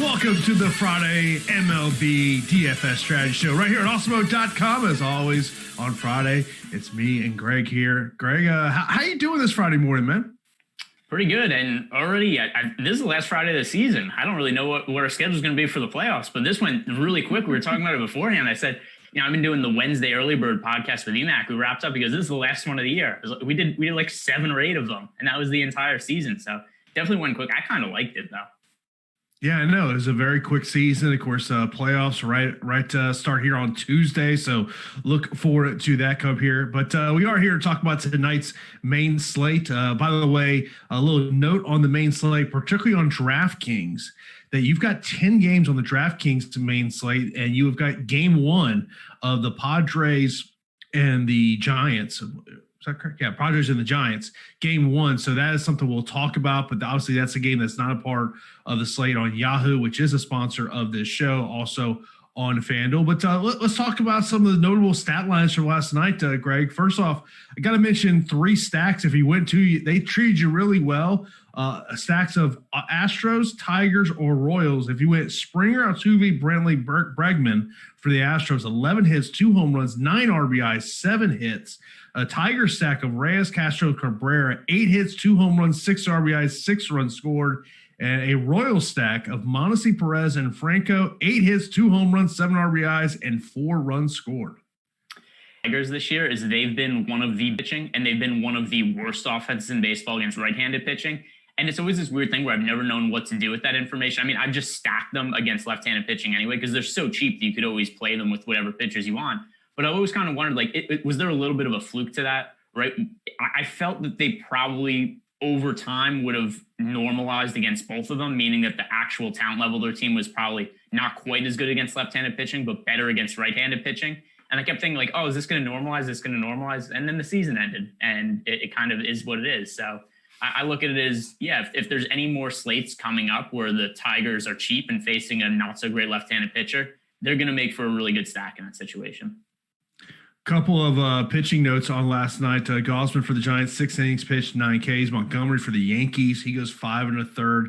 Welcome to the Friday MLB DFS strategy show right here at Awesemo.com. As always, on Friday, it's me and Greg here. Greg, how you doing this Friday morning, man? Pretty good. And already, this is the last Friday of the season. I don't really know what our schedule is going to be for the playoffs, but this went really quick. We were talking about it beforehand. I said, I've been doing the Wednesday early bird podcast with EMAC. We wrapped up because this is the last one of the year. We did like 7 or 8 of them, and that was the entire season. So definitely went quick. I kind of liked it, though. Yeah, I know. It was a very quick season. Of course, playoffs right start here on Tuesday, so look forward to that come here. But we are here to talk about tonight's main slate. By the way, a little note on the main slate, particularly on DraftKings, that you've got 10 games on the DraftKings main slate, and you have got game 1 of the Padres and the Giants. Is that correct? Yeah, Padres and the Giants, game 1. So that is something we'll talk about, but obviously that's a game that's not a part of the slate on Yahoo, which is a sponsor of this show, also on FanDuel. But let's talk about some of the notable stat lines from last night, Greg. First off, I got to mention 3 stacks. If you went to, they treated you really well. Stacks of Astros, Tigers, or Royals. If you went Springer, Altuve, Brantley, Bregman for the Astros, 11 hits, 2 home runs, 9 RBIs, 7 hits. A Tiger stack of Reyes, Castro, Cabrera, 8 hits, 2 home runs, 6 RBIs, 6 runs scored. And a Royal stack of Mondesi, Perez, and Franco, 8 hits, 2 home runs, 7 RBIs, and 4 runs scored. Tigers this year is they've been one of the pitching, and they've been one of the worst offenses in baseball against right-handed pitching. And it's always this weird thing where I've never known what to do with that information. I mean, I've just stacked them against left-handed pitching anyway because they're so cheap that you could always play them with whatever pitchers you want. But I always kind of wondered, was there a little bit of a fluke to that, right? I felt that they probably over time would have normalized against both of them, meaning that the actual talent level of their team was probably not quite as good against left-handed pitching, but better against right-handed pitching. And I kept thinking is this going to normalize? Is this going to normalize? And then the season ended, and it kind of is what it is. So I look at it as, if there's any more slates coming up where the Tigers are cheap and facing a not-so-great left-handed pitcher, they're going to make for a really good stack in that situation. Couple of pitching notes on last night. Gausman for the Giants, 6 innings pitched, 9 Ks. Montgomery for the Yankees, he goes 5 1/3,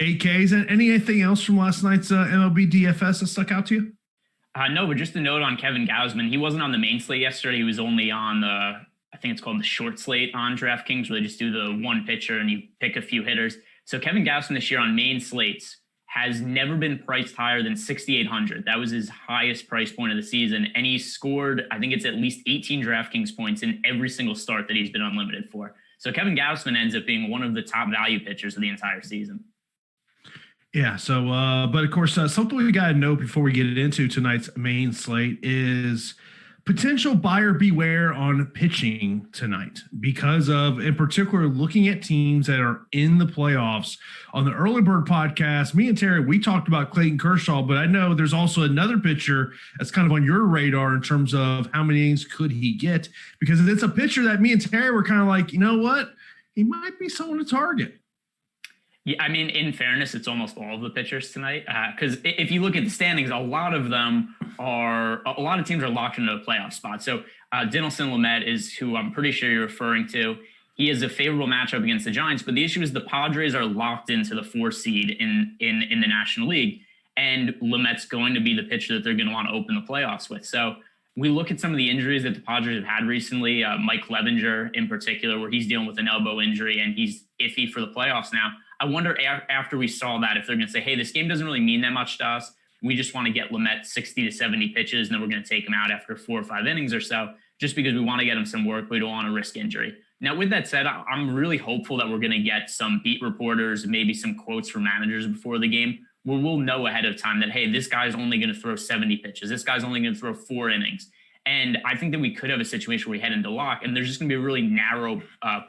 8 Ks. And anything else from last night's MLB DFS that stuck out to you? No, but just a note on Kevin Gausman. He wasn't on the main slate yesterday. He was only on I think it's called the short slate on DraftKings, where they just do the one pitcher and you pick a few hitters. So Kevin Gausman this year on main slates has never been priced higher than $6,800. That was his highest price point of the season. And he scored, I think it's at least 18 DraftKings points in every single start that he's been unlimited for. So Kevin Gausman ends up being one of the top value pitchers of the entire season. Yeah. So, but of course, something we got to know before we get into tonight's main slate is potential buyer beware on pitching tonight because of, in particular, looking at teams that are in the playoffs. On the Early Bird podcast, me and Terry, we talked about Clayton Kershaw, but I know there's also another pitcher that's kind of on your radar in terms of how many innings could he get, because it's a pitcher that me and Terry were kind of like, you know what? He might be someone to target. Yeah, I mean, in fairness, it's almost all of the pitchers tonight. Because if you look at the standings, a lot of teams are locked into a playoff spot. So Dinelson Lamet is who I'm pretty sure you're referring to. He has a favorable matchup against the Giants, but the issue is the Padres are locked into the 4 seed in the National League, and Lamet's going to be the pitcher that they're going to want to open the playoffs with. So we look at some of the injuries that the Padres have had recently, Mike Clevinger in particular, where he's dealing with an elbow injury and he's iffy for the playoffs now. I wonder after we saw that if they're going to say, hey, this game doesn't really mean that much to us. We just want to get Lamet 60 to 70 pitches, and then we're going to take him out after 4 or 5 innings or so, just because we want to get him some work. We don't want to risk injury. Now, with that said, I'm really hopeful that we're going to get some beat reporters, maybe some quotes from managers before the game, where we'll know ahead of time that, hey, this guy's only going to throw 70 pitches. This guy's only going to throw 4 innings. And I think that we could have a situation where we head into lock, and there's just going to be a really narrow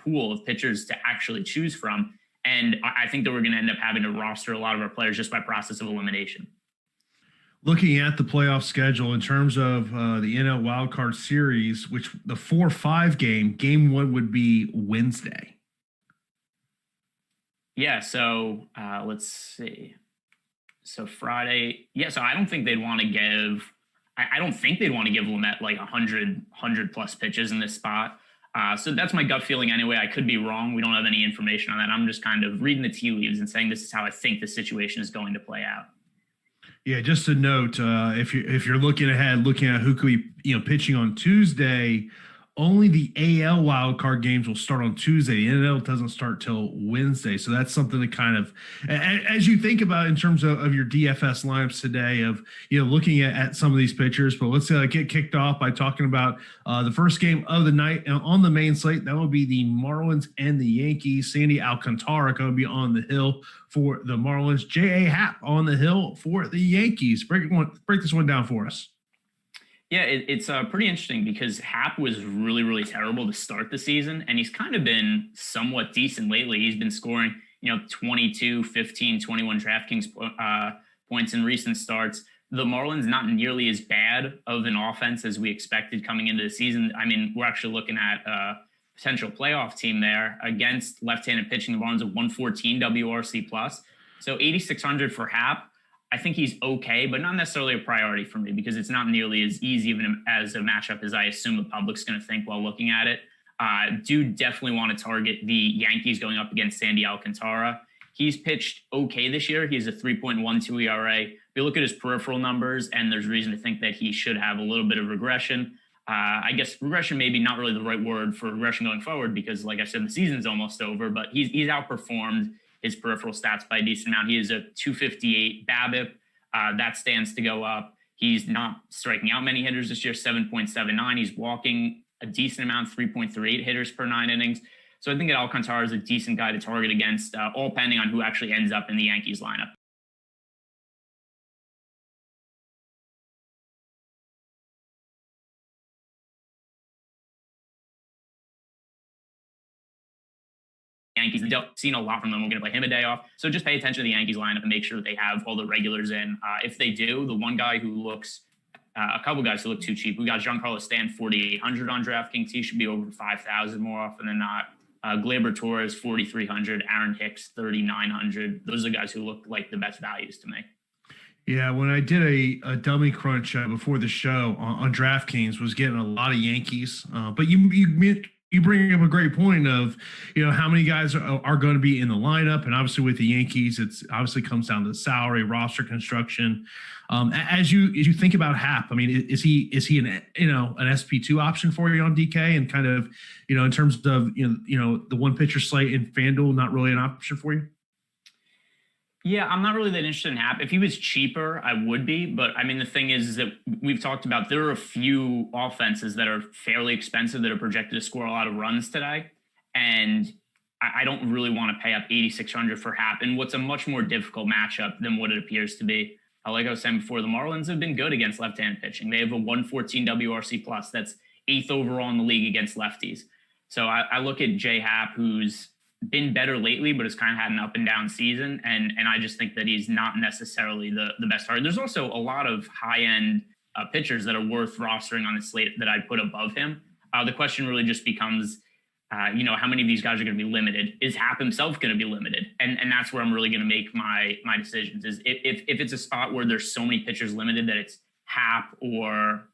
pool of pitchers to actually choose from. And I think that we're going to end up having to roster a lot of our players just by process of elimination. Looking at the playoff schedule in terms of the NL Wildcard Series, which the 4-5 game 1 would be Wednesday. Yeah, so let's see. So Friday, so I don't think they'd want to give Lamet like 100 plus pitches in this spot. So that's my gut feeling anyway. I could be wrong. We don't have any information on that. I'm just kind of reading the tea leaves and saying this is how I think the situation is going to play out. Yeah, just a note, if you're looking ahead, looking at who could be pitching on Tuesday, only the AL wild card games will start on Tuesday. The NL doesn't start till Wednesday, so that's something to kind of as you think about in terms of your DFS lineups today, of looking at some of these pitchers. But let's get kicked off by talking about the first game of the night on the main slate. That will be the Marlins and the Yankees. Sandy Alcantara going to be on the hill for the Marlins. J.A. Happ on the hill for the Yankees. Break this one down for us. Yeah, it's pretty interesting because Happ was really, really terrible to start the season, and he's kind of been somewhat decent lately. He's been scoring, 22, 15, 21 DraftKings points in recent starts. The Marlins not nearly as bad of an offense as we expected coming into the season. I mean, we're actually looking at a potential playoff team there against left-handed pitching. The Marlins of 114 WRC plus, so 8,600 for Happ. I think he's okay, but not necessarily a priority for me because it's not nearly as easy as a matchup as I assume the public's going to think while looking at it. Do definitely want to target the Yankees going up against Sandy Alcantara. He's pitched okay this year. He has a 3.12 ERA. If you look at his peripheral numbers, and there's reason to think that he should have a little bit of regression. I guess regression maybe not really the right word for regression going forward because, like I said, the season's almost over, but he's outperformed his peripheral stats by a decent amount. He is a 258 BABIP. That stands to go up. He's not striking out many hitters this year, 7.79. He's walking a decent amount, 3.38 hitters per 9 innings. So I think that Alcantara is a decent guy to target against, all pending on who actually ends up in the Yankees lineup. Yankees. We've seen a lot from them. We're going to play him a day off. So just pay attention to the Yankees lineup and make sure that they have all the regulars in. If they do, the one guy who looks, a couple guys who look too cheap, we got Giancarlo Stanton, 4,800 on DraftKings. He should be over 5,000 more often than not. Gleyber Torres, 4,300. Aaron Hicks, 3,900. Those are guys who look like the best values to me. Yeah, when I did a dummy crunch before the show on DraftKings, was getting a lot of Yankees. But you bring up a great point of, how many guys are going to be in the lineup. And obviously with the Yankees, it's obviously comes down to the salary, roster construction. As you think about Happ, I mean, is he an SP2 option for you on DK, and kind of, in terms of, the one pitcher slate in FanDuel, not really an option for you? Yeah, I'm not really that interested in Happ. If he was cheaper, I would be. But I mean, the thing is that we've talked about there are a few offenses that are fairly expensive that are projected to score a lot of runs today. And I don't really want to pay up 8,600 for Happ in what's a much more difficult matchup than what it appears to be. Like I was saying before, the Marlins have been good against left-handed pitching. They have a 114 WRC plus. That's 8th overall in the league against lefties. So I look at J Happ, who's been better lately, but has kind of had an up and down season. And I just think that he's not necessarily the best target. There's also a lot of high-end pitchers that are worth rostering on the slate that I'd put above him. The question really just becomes, how many of these guys are going to be limited? Is Happ himself going to be limited? And that's where I'm really going to make my decisions, is if it's a spot where there's so many pitchers limited that it's Happ or,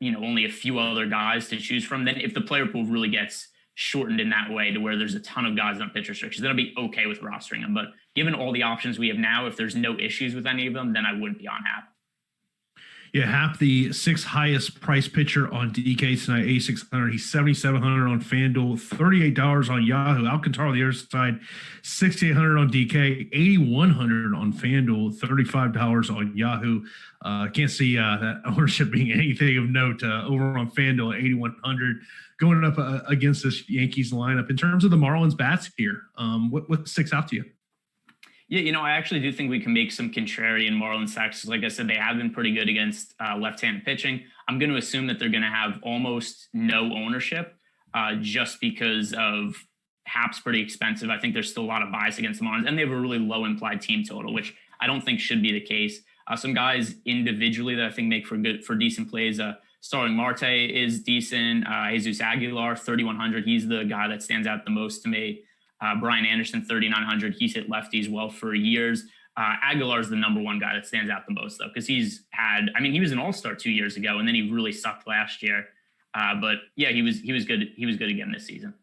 only a few other guys to choose from, then if the player pool really gets shortened in that way to where there's a ton of guys on pitch restrictions, then I'll be okay with rostering them. But given all the options we have now, if there's no issues with any of them, then I wouldn't be on Happ. Yeah, Happ, the 6th highest price pitcher on DK tonight, 8,600. He's 7,700 on FanDuel, $38 on Yahoo. Alcantara on the other side, 6,800 on DK, 8,100 on FanDuel, $35 on Yahoo. Can't see that ownership being anything of note over on FanDuel at 8,100. Going up against this Yankees lineup. In terms of the Marlins bats here, what sticks out to you? Yeah, I actually do think we can make some contrarian Marlins stacks. Like I said, they have been pretty good against left-handed pitching. I'm going to assume that they're going to have almost no ownership just because of Happ's pretty expensive. I think there's still a lot of bias against the Marlins, and they have a really low implied team total, which I don't think should be the case. Some guys individually that I think make for decent plays. Starling Marte is decent. Jesus Aguilar, 3,100. He's the guy that stands out the most to me. Brian Anderson, 3,900. He's hit lefties well for years. Aguilar's the number one guy that stands out the most, though, because he was an all-star 2 years ago, and then he really sucked last year. But yeah, he was good. He was good again this season.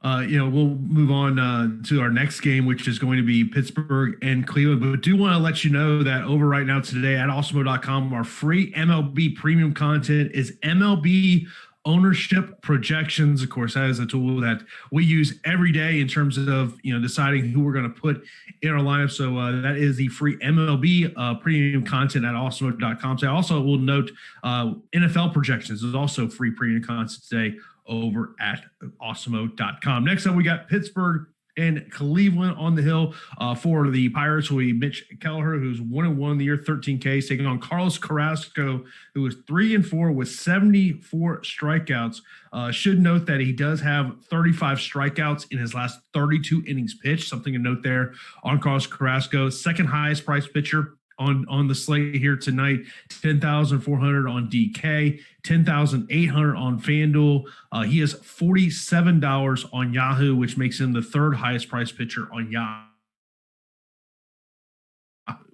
We'll move on to our next game, which is going to be Pittsburgh and Cleveland. But do want to let you know that over right now today at Awesemo.com, our free MLB premium content is MLB ownership projections. Of course, that is a tool that we use every day in terms of deciding who we're going to put in our lineup. So that is the free MLB premium content at Awesemo.com. So I also will note NFL projections is also free premium content today over at Awesemo.com. Next up, we got Pittsburgh and Cleveland on the hill. For the Pirates will be Mitch Keller, who's 1-1 in the year, 13 Ks, taking on Carlos Carrasco, who is 3-4 with 74 strikeouts. Should note that he does have 35 strikeouts in his last 32 innings pitched. Something to note there on Carlos Carrasco, second highest priced pitcher on the slate here tonight. 10,400 on DK, 10,800 on FanDuel. He is $47 on Yahoo, which makes him the third highest priced pitcher on Yahoo.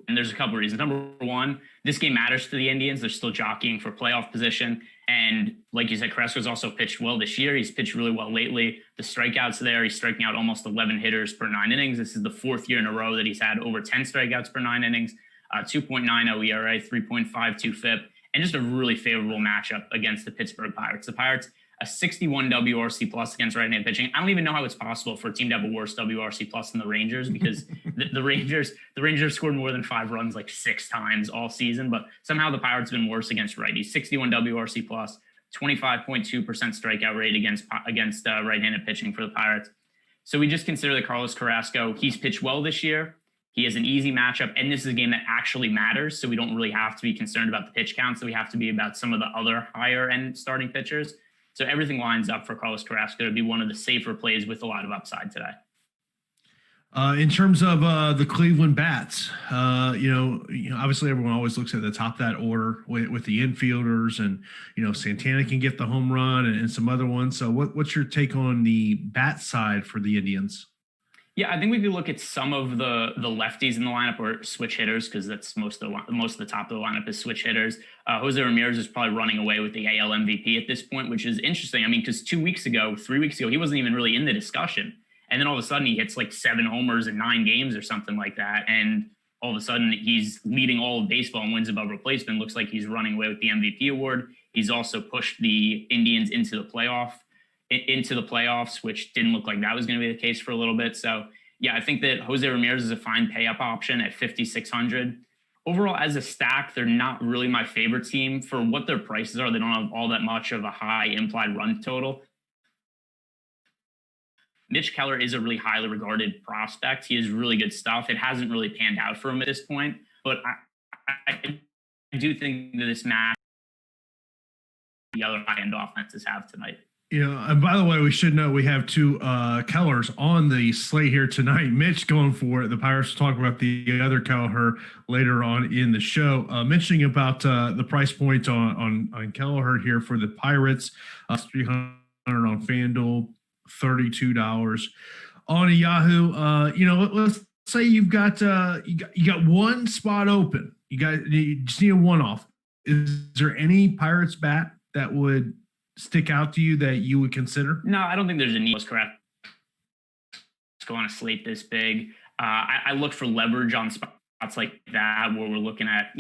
And there's a couple of reasons. Number one, this game matters to the Indians. They're still jockeying for playoff position. And like you said, Carrasco's also pitched well this year. He's pitched really well lately. The strikeouts there, he's striking out almost 11 hitters per 9 innings. This is the fourth year in a row that he's had over 10 strikeouts per 9 innings. 2.90 ERA, 3.52 FIP, and just a really favorable matchup against the Pittsburgh Pirates. The Pirates, a 61 WRC plus against right-handed pitching. I don't even know how it's possible for a team to have a worse WRC plus than the Rangers, because the Rangers scored more than 5 runs like 6 times all season, but somehow the Pirates have been worse against righties. 61 WRC plus, 25.2% strikeout rate against right-handed pitching for the Pirates. So we just consider that Carlos Carrasco, he's pitched well this year. He has an easy matchup, and this is a game that actually matters, so we don't really have to be concerned about the pitch count, so we have to be about some of the other higher-end starting pitchers. So everything lines up for Carlos Carrasco to be one of the safer plays with a lot of upside today. In terms of the Cleveland Bats, obviously everyone always looks at the top of that order with the infielders, and Santana can get the home run and some other ones. So what's your take on the bat side for the Indians? Yeah, I think we could look at some of the lefties in the lineup, or switch hitters, because that's most of the top of the lineup is switch hitters. Jose Ramirez is probably running away with the AL MVP at this point, which is interesting. I mean, because 3 weeks ago, he wasn't even really in the discussion. And then all of a sudden he hits like 7 homers in 9 games or something like that. And all of a sudden he's leading all of baseball and wins above replacement. Looks like he's running away with the MVP award. He's also pushed the Indians into the playoffs, which didn't look like that was going to be the case for a little bit. So yeah, I think that Jose Ramirez is a fine pay-up option at 5,600. Overall, as a stack, they're not really my favorite team. For what their prices are, they don't have all that much of a high implied run total. Mitch Keller is a really highly regarded prospect. He has really good stuff. It hasn't really panned out for him at this point, but I do think that this match the other high-end offenses have tonight. And by the way, we should know we have 2 Kellers on the slate here tonight. Mitch going for it. The Pirates will talk about the other Keller later on in the show. Mentioning about the price point on Keller here for the Pirates, $300 on FanDuel, $32 on Yahoo. Let's say you've got you got one spot open. You just need a one-off. Is there any Pirates bat that would stick out to you that you would consider? No, I don't think there's a need. That's correct. Let's go on a slate this big. I look for leverage on spots like that where we're looking at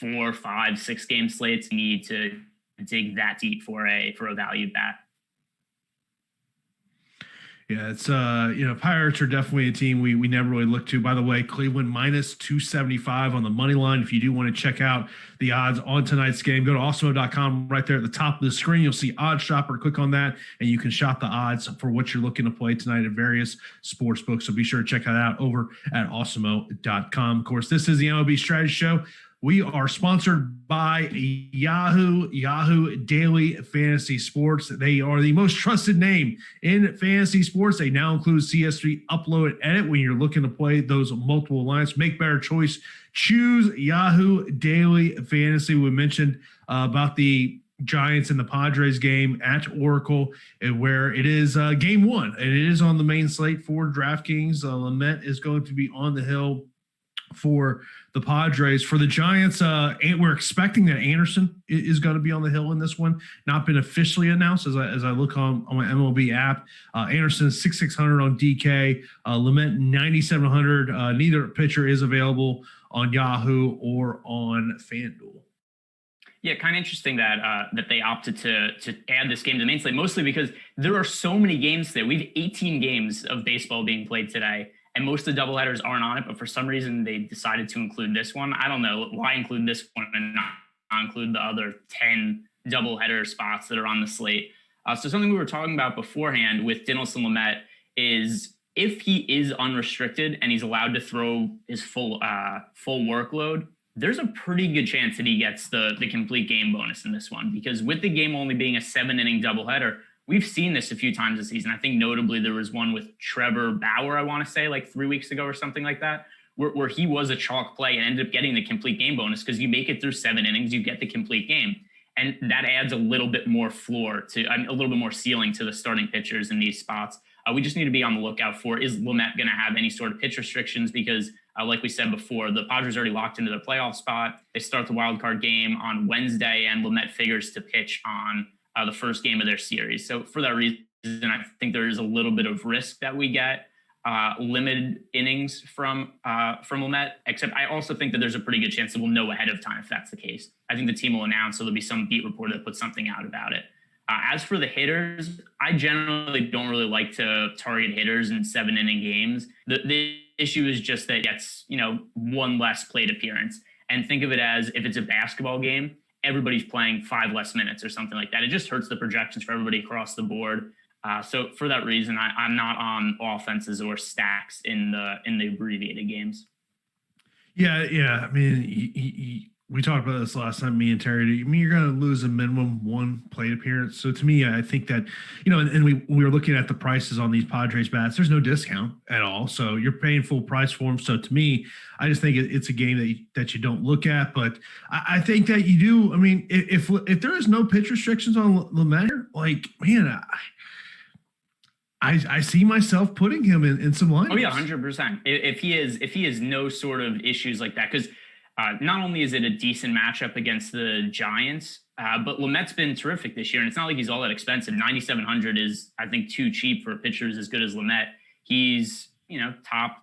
4, 5, 6 game slates. You need to dig that deep for a valued bat. Yeah, it's Pirates are definitely a team we never really look to. By the way, Cleveland minus 275 on the money line. If you do want to check out the odds on tonight's game, go to Awesemo.com. Right there at the top of the screen, you'll see Odds Shopper. Click on that, and you can shop the odds for what you're looking to play tonight at various sports books. So be sure to check that out over at Awesemo.com. Of course, this is the MLB Strategy Show. We are sponsored by Yahoo Daily Fantasy Sports. They are the most trusted name in fantasy sports. They now include CS3 upload and edit when you're looking to play those multiple lines. Make better choice. Choose Yahoo Daily Fantasy. We mentioned about the Giants and the Padres game at Oracle, where it is game 1, and it is on the main slate for DraftKings. Lamet is going to be on the hill for the Padres. For the Giants, and we're expecting that Anderson is going to be on the hill in this one. Not been officially announced as I look on my MLB app. Anderson 6,600 on DK, Lament 9,700. Neither pitcher is available on Yahoo or on FanDuel. Yeah, kind of interesting that that they opted to add this game to the main slate, mostly because there are so many games today. We have 18 games of baseball being played today, and most of the doubleheaders aren't on it, but for some reason they decided to include this one. I don't know why include this one and not include the other 10 doubleheader spots that are on the slate. So something we were talking about beforehand with Dinelson Lamet is if he is unrestricted and he's allowed to throw his full workload, there's a pretty good chance that he gets the complete game bonus in this one, because with the game only being a 7-inning doubleheader, we've seen this a few times this season. I think notably there was one with Trevor Bauer, I want to say, like 3 weeks ago or something like that, where he was a chalk play and ended up getting the complete game bonus because you make it through 7 innings, you get the complete game. And that adds a little bit more floor to, a little bit more ceiling to the starting pitchers in these spots. We just need to be on the lookout for, is Lamet going to have any sort of pitch restrictions? Because like we said before, the Padres already locked into their playoff spot. They start the wild card game on Wednesday, and Lamet figures to pitch on the first game of their series. So for that reason, I think there is a little bit of risk that we get limited innings from Lamet, except I also think that there's a pretty good chance that we'll know ahead of time if that's the case. I think the team will announce, so there'll be some beat reporter that puts something out about it. As for the hitters, I generally don't really like to target hitters in 7-inning games. The issue is just that it's, one less plate appearance. And think of it as if it's a basketball game, everybody's playing 5 less minutes or something like that. It just hurts the projections for everybody across the board. So for that reason, I'm not on offenses or stacks in the abbreviated games. Yeah. I mean, we talked about this last time, me and Terry. I mean, you're going to lose a minimum 1 plate appearance. So to me, I think that, and we were looking at the prices on these Padres bats. There's no discount at all. So you're paying full price for them. So to me, I just think it's a game that you don't look at. But I think that you do. I mean, if there is no pitch restrictions on Lamet, like, man, I see myself putting him in some lineups. Oh yeah, 100%. If he has no sort of issues like that, because not only is it a decent matchup against the Giants, but Lamet's been terrific this year, and it's not like he's all that expensive. 9,700 is, I think, too cheap for pitchers as good as Lamet. He's top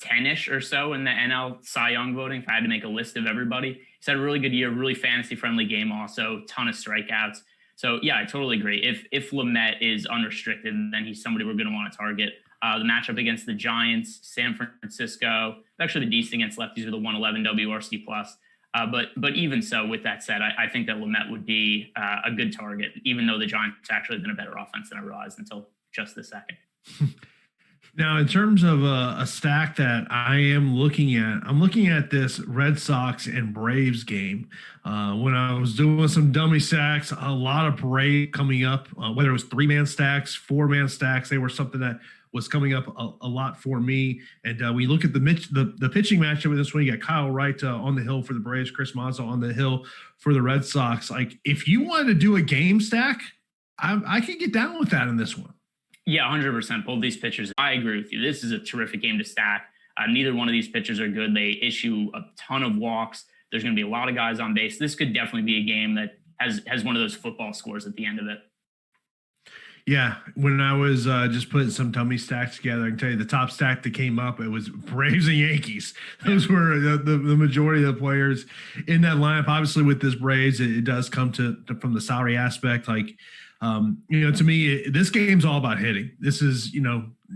10-ish or so in the NL Cy Young voting. If I had to make a list of everybody, he's had a really good year, really fantasy friendly game, also ton of strikeouts. So yeah, I totally agree. If Lamet is unrestricted, then he's somebody we're going to want to target. The matchup against the Giants, San Francisco, actually the decent against lefties with a 111 WRC plus. But even so, with that said, I think that Lamet would be a good target, even though the Giants actually been a better offense than I realized until just this second. Now, in terms of a stack that I am looking at, I'm looking at this Red Sox and Braves game. When I was doing some dummy stacks, a lot of Braves coming up, whether it was 3-man stacks, 4-man stacks, they were something that was coming up a lot for me. And we look at the pitching matchup with this one. You got Kyle Wright on the hill for the Braves, Chris Mazza on the hill for the Red Sox. Like, if you wanted to do a game stack, I could get down with that in this one. Yeah, 100%. Both these pitchers, I agree with you. This is a terrific game to stack. Neither one of these pitchers are good. They issue a ton of walks. There's going to be a lot of guys on base. This could definitely be a game that has one of those football scores at the end of it. Yeah, when I was just putting some dummy stacks together, I can tell you the top stack that came up, it was Braves and Yankees. Those were the majority of the players in that lineup. Obviously, with this Braves, it does come from the salary aspect. Like, to me, this game's all about hitting. This is,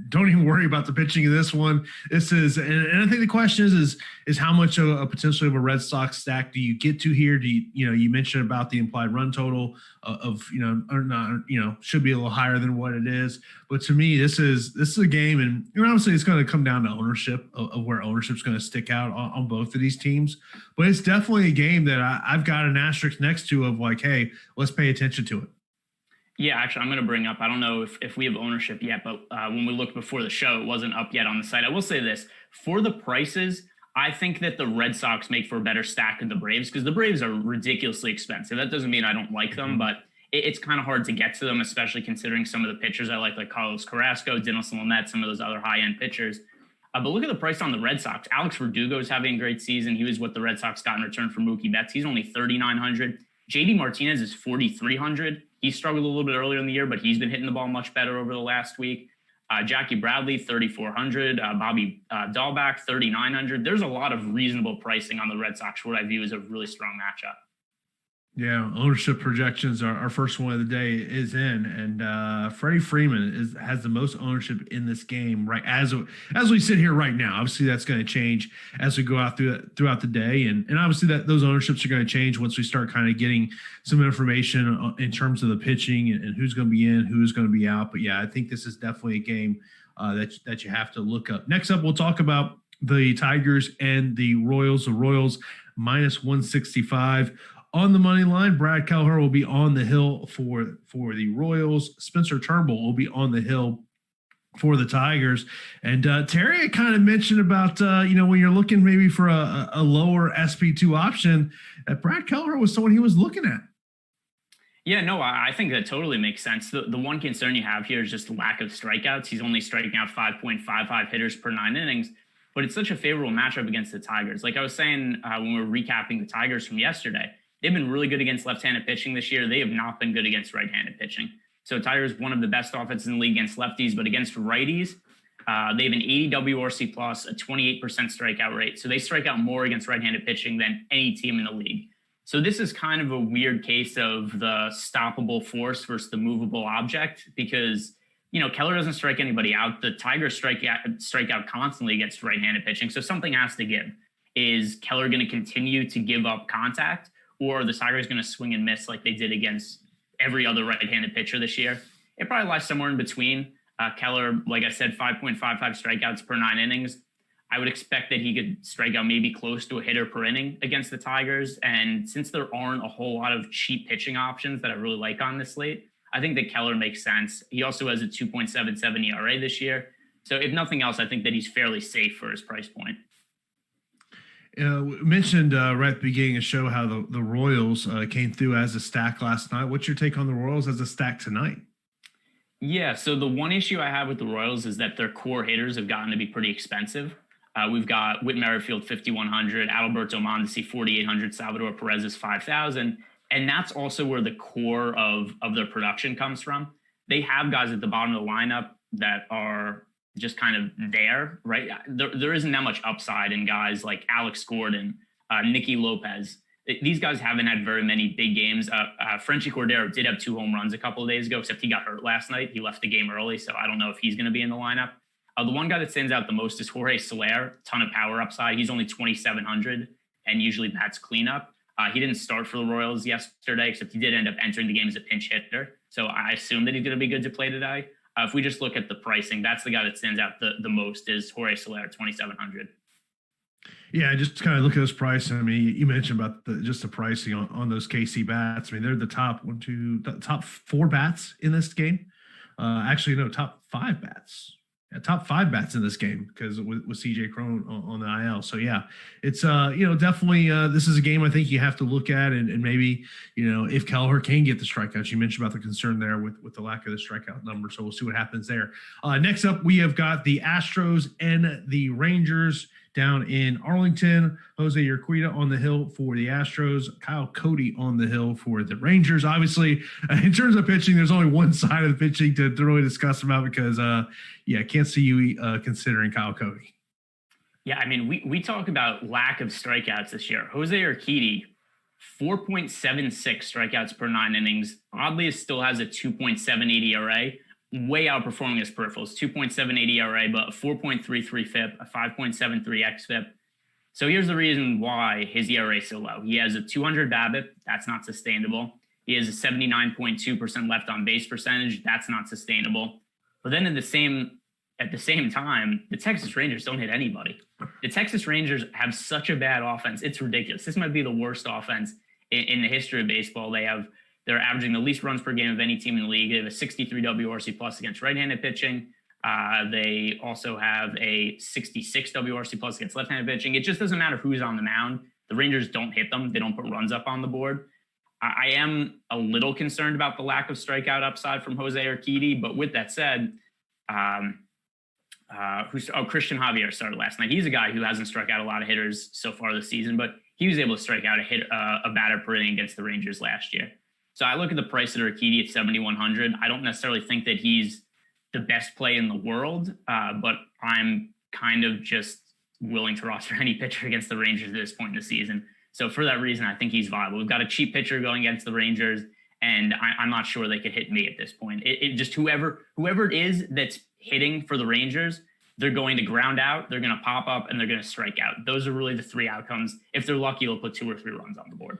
don't even worry about the pitching in this one. This is, and I think the question is how much of a potentially of a Red Sox stack do you get to here? Do you mentioned about the implied run total of or not, should be a little higher than what it is. But to me, this is a game, and obviously it's going to come down to ownership of where ownership's going to stick out on both of these teams. But it's definitely a game that I've got an asterisk next to of like, hey, let's pay attention to it. Yeah, actually, I'm going to bring up, I don't know if we have ownership yet, but when we looked before the show, it wasn't up yet on the site. I will say this, for the prices, I think that the Red Sox make for a better stack than the Braves, because the Braves are ridiculously expensive. That doesn't mean I don't like them, but it's kind of hard to get to them, especially considering some of the pitchers I like Carlos Carrasco, Dinelson Lamet, some of those other high-end pitchers. But look at the price on the Red Sox. Alex Verdugo's having a great season. He was what the Red Sox got in return for Mookie Betts. He's only 3,900. JD Martinez is 4,300. He struggled a little bit earlier in the year, but he's been hitting the ball much better over the last week. Jackie Bradley, 3,400. Bobby Dahlback, 3,900. There's a lot of reasonable pricing on the Red Sox, what I view as a really strong matchup. Yeah, ownership projections are our first one of the day is in, and Freddie Freeman has the most ownership in this game right as we sit here right now. Obviously, that's going to change as we go out throughout the day, and obviously that those ownerships are going to change once we start kind of getting some information in terms of the pitching and who's going to be in, who's going to be out. But yeah, I think this is definitely a game that you have to look up. Next up, we'll talk about the Tigers and the Royals. The Royals minus 165. On the money line, Brad Keller will be on the hill for the Royals. Spencer Turnbull will be on the hill for the Tigers. And Terry kind of mentioned about, when you're looking maybe for a lower SP2 option, that Brad Keller was someone he was looking at. Yeah, no, I think that totally makes sense. The one concern you have here is just the lack of strikeouts. He's only striking out 5.55 hitters per 9 innings, but it's such a favorable matchup against the Tigers. Like I was saying when we were recapping the Tigers from yesterday, they've been really good against left-handed pitching this year. They have not been good against right-handed pitching. So Tigers, one of the best offenses in the league against lefties, but against righties, they have an 80 WRC plus, a 28% strikeout rate. So they strike out more against right-handed pitching than any team in the league. So this is kind of a weird case of the stoppable force versus the movable object because, Keller doesn't strike anybody out. The Tigers strike out constantly against right-handed pitching. So something has to give. Is Keller going to continue to give up contact? Or the Tigers going to swing and miss like they did against every other right-handed pitcher this year? It probably lies somewhere in between. Keller, like I said, 5.55 strikeouts per 9 innings. I would expect that he could strike out maybe close to a hitter per inning against the Tigers. And since there aren't a whole lot of cheap pitching options that I really like on this slate, I think that Keller makes sense. He also has a 2.77 ERA this year. So if nothing else, I think that he's fairly safe for his price point. We mentioned right at the beginning of the show how the Royals came through as a stack last night. What's your take on the Royals as a stack tonight? Yeah, so the one issue I have with the Royals is that their core hitters have gotten to be pretty expensive. We've got Whit Merrifield, 5,100, Adalberto Mondesi, 4,800, Salvador Perez is 5,000. And that's also where the core of their production comes from. They have guys at the bottom of the lineup that are just kind of there, right? There isn't that much upside in guys like Alex Gordon, Nicky Lopez. These guys haven't had very many big games. Frenchie Cordero did have 2 home runs a couple of days ago, except he got hurt last night. He left the game early, so I don't know if he's going to be in the lineup. The one guy that stands out the most is Jorge Slayer, ton of power upside. He's only 2,700 and usually bats cleanup. He didn't start for the Royals yesterday, except he did end up entering the game as a pinch hitter. So I assume that he's going to be good to play today. If we just look at the pricing, that's the guy that stands out the most is Jorge Solar, 2,700. Yeah, just kind of look at this price. I mean, you mentioned about the pricing on those KC bats. I mean, they're the top 4 bats in this game. Actually, no, top 5 bats. Yeah, top 5 bats in this game because with CJ Cron on the IL. So yeah, it's definitely this is a game I think you have to look at and maybe if Keller can get the strikeouts. You mentioned about the concern there with the lack of the strikeout number. So we'll see what happens there. Next up, we have got the Astros and the Rangers down in Arlington. Jose Urquidy on the hill for the Astros. Kyle Cody on the hill for the Rangers. Obviously, in terms of pitching, there's only one side of the pitching to really discuss about because, I can't see you considering Kyle Cody. Yeah, I mean, we talk about lack of strikeouts this year. Jose Urquidy, 4.76 strikeouts per 9 innings. Oddly, it still has a 2.78 ERA. Way outperforming his peripherals, 2.78 ERA, but a 4.33 FIP, a 5.73 xFIP. So here's the reason why his ERA is so low. He has a 200 BABIP. That's not sustainable. He has a 79.2% left on base percentage. That's not sustainable. But then at the same time, the Texas Rangers don't hit anybody. The Texas Rangers have such a bad offense. It's ridiculous. This might be the worst offense in the history of baseball. They're averaging the least runs per game of any team in the league. They have a 63 WRC plus against right-handed pitching. They also have a 66 WRC plus against left-handed pitching. It just doesn't matter who's on the mound. The Rangers don't hit them. They don't put runs up on the board. I am a little concerned about the lack of strikeout upside from Jose Urquidy, but with that said, Christian Javier started last night. He's a guy who hasn't struck out a lot of hitters so far this season, but he was able to strike out a batter per inning against the Rangers last year. So I look at the price of Urquidy at 7,100. I don't necessarily think that he's the best play in the world, but I'm kind of just willing to roster any pitcher against the Rangers at this point in the season. So for that reason, I think he's viable. We've got a cheap pitcher going against the Rangers, and I'm not sure they could hit me at this point. It just whoever it is that's hitting for the Rangers, they're going to ground out, they're going to pop up, and they're going to strike out. Those are really the three outcomes. If they're lucky, they'll put 2 or 3 runs on the board.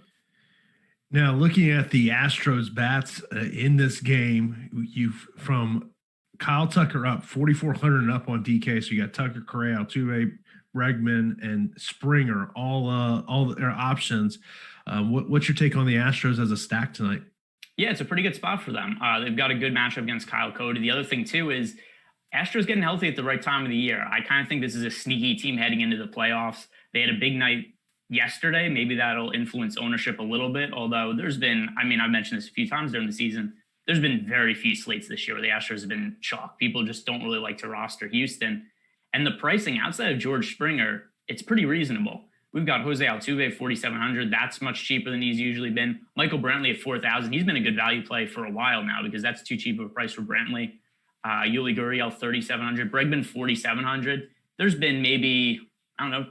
Now, looking at the Astros bats in this game, you've from Kyle Tucker up 4,400 and up on DK. So you got Tucker, Correa, Altuve, Bregman, and Springer, all their options. What's your take on the Astros as a stack tonight? Yeah, it's a pretty good spot for them. They've got a good matchup against Kyle Cody. The other thing, too, is Astros getting healthy at the right time of the year. I kind of think this is a sneaky team heading into the playoffs. They had a big night yesterday. Maybe that'll influence ownership a little bit, although there's been, I've mentioned this a few times during the season, there's been very few slates this year where the Astros have been chalk. People just don't really like to roster Houston. And the pricing outside of George Springer, it's pretty reasonable. We've got Jose Altuve, 4,700. That's much cheaper than he's usually been. Michael Brantley at 4,000. He's been a good value play for a while now because that's too cheap of a price for Brantley. Yuli Gurriel, 3,700. Bregman, 4,700. There's been maybe,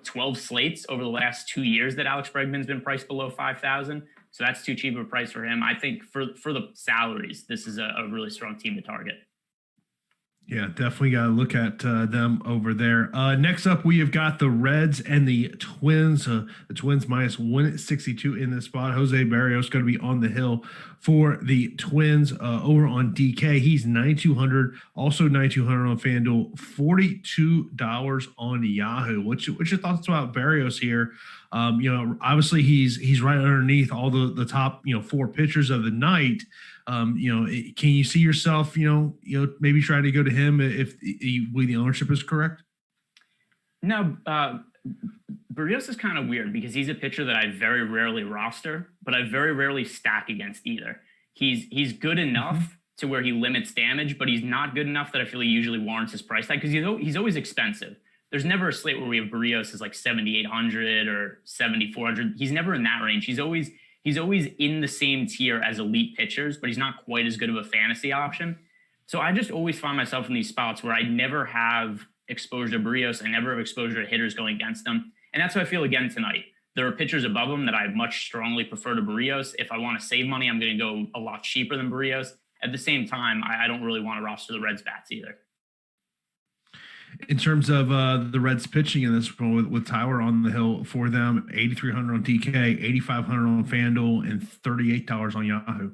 12 slates over the last 2 years that Alex Bregman's been priced below 5,000. So that's too cheap of a price for him. I think for the salaries, this is a really strong team to target. Yeah, definitely got to look at them over there. Next up, we have got the Reds and the Twins. The Twins minus 162 in this spot. Jose Barrios going to be on the hill for the Twins over on DK. He's 9,200, also 9,200 on FanDuel, $42 on Yahoo. What's your thoughts about Barrios here? Obviously he's right underneath all the top 4 pitchers of the night. Can you see yourself, maybe trying to go to him if the ownership is correct? No, Barrios is kind of weird because he's a pitcher that I very rarely roster, but I very rarely stack against either. He's good enough to where he limits damage, but he's not good enough that I feel he usually warrants his price tag because he's always expensive. There's never a slate where we have Barrios as like 7,800 or 7,400. He's never in that range. He's always in the same tier as elite pitchers, but he's not quite as good of a fantasy option. So I just always find myself in these spots where I never have exposure to Barrios. I never have exposure to hitters going against him. And that's how I feel again tonight. There are pitchers above him that I much strongly prefer to Barrios. If I want to save money, I'm going to go a lot cheaper than Barrios. At the same time, I don't really want to roster the Reds bats either. In terms of the Reds pitching in this with Tyler on the hill for them, 8,300 on DK, 8,500 on FanDuel, and $38 on Yahoo.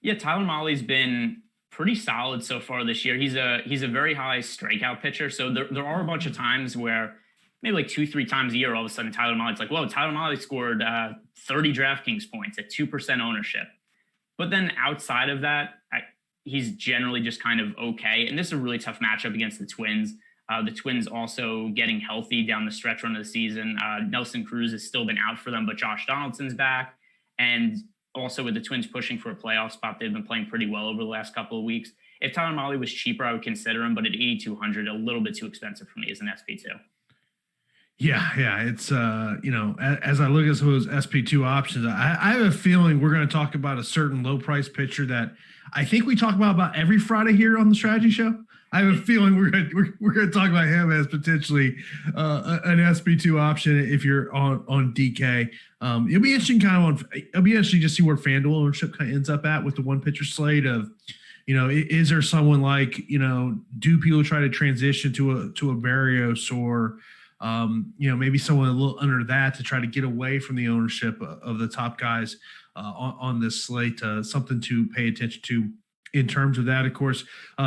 Yeah, Tyler Mahle's been pretty solid so far this year. He's a very high strikeout pitcher. So there are a bunch of times where maybe like 2-3 times a year, all of a sudden Tyler Mahle's like, whoa, Tyler Mahle scored 30 DraftKings points at 2% ownership. But then outside of that, he's generally just kind of okay. And this is a really tough matchup against the Twins. The Twins also getting healthy down the stretch run of the season. Nelson Cruz has still been out for them, but Josh Donaldson's back. And also with the Twins pushing for a playoff spot, they've been playing pretty well over the last couple of weeks. If Tyler Mahle was cheaper, I would consider him, but at 8,200, a little bit too expensive for me as an SP2. Yeah. It's, as I look at some of those SP2 options, I have a feeling we're going to talk about a certain low price pitcher that I think we talk about every Friday here on the Strategy Show. I have a feeling we're going to talk about him as potentially an SP2 option if you're on DK. It'll be interesting it'll be interesting to see where FanDuel ownership kind of ends up at with the one pitcher slate of, is there someone like, do people try to transition to a Barrios or, maybe someone a little under that to try to get away from the ownership of the top guys on this slate. Something to pay attention to in terms of that. Of course,